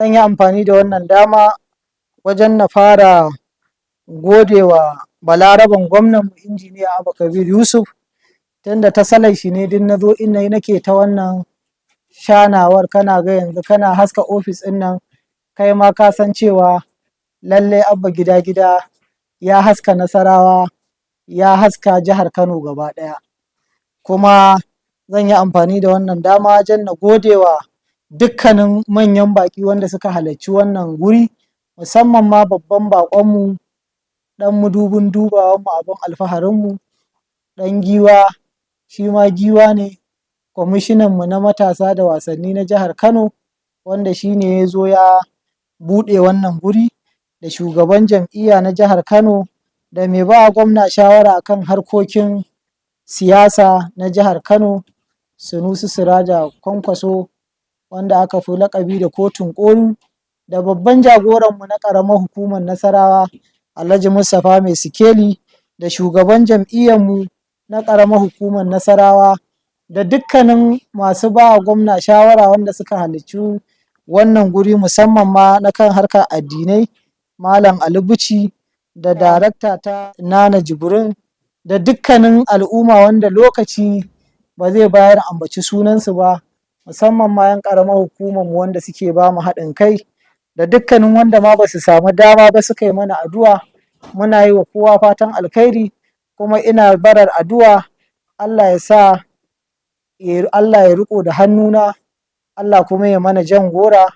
Zan yi amfani da wannan dama wajen na fara godewa balaraben gwamnanmu injiniya Abba Kabir Yusuf, tunda ta salon shi ne duk na zo inda nake ta wannan shanawar, kana ga yanzu kana haska ofis ɗin nan, kai ma ka san cewa lallai Abba gida gida ya haska Nasarawa, ya haska jihar Kano gaba ɗaya. Kuma zan yi amfani da wannan dama wajen na godewa dukkanin manyan baƙi wanda suka halarci wannan guri, musamman ma babban baƙonmu, ɗan madubin dubawanmu, abin alfaharinmu, ɗan giwa, shi ma giwa ne, kwamishinanmu na matasa da wasanni na jihar Kano, wanda shi ne ya zo ya buɗe wannan guri, da shugaban jam'iyya na jihar Kano, da mai ba gwamna shawara a kan harkokin siyasa na jihar Kano, Sunusi Siraja Kwankwaso, wanda aka fi laƙabi da Kotun Ƙoli, da babban jagoranmu na ƙaramar hukumar Nasarawa, Alhaji Mustapha Mai Sikeli, da shugaban jam'iyyarmu na ƙaramar hukumar Nasarawa, da dukkanin masu ba wa gwamna shawara wanda suka halarci wannan guri, musamman ma na kan harkar addinai, Malam Ali Bichi, da darakta ta Nana Jibrin, da dukkanin al'umma wanda lokaci ba zai bayar ambaci sunansu ba, musamman ma 'yan ƙaramar hukumarmu wanda suke ba mu haɗin kai, da dukkanin wanda ma ba su samu dama ba suka yi mana addu'a. Muna yi wa kowa fatan alkhairi, kuma ina barar addu'a Allah ya sa Allah ya riƙo da hannuna, Allah kuma ya mana jan gora,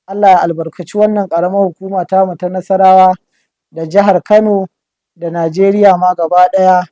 Allah ya albarkaci wannan ƙaramar hukuma tamu ta Nasarawa, da jihar Kano, da Najeriya ma gaba ɗaya.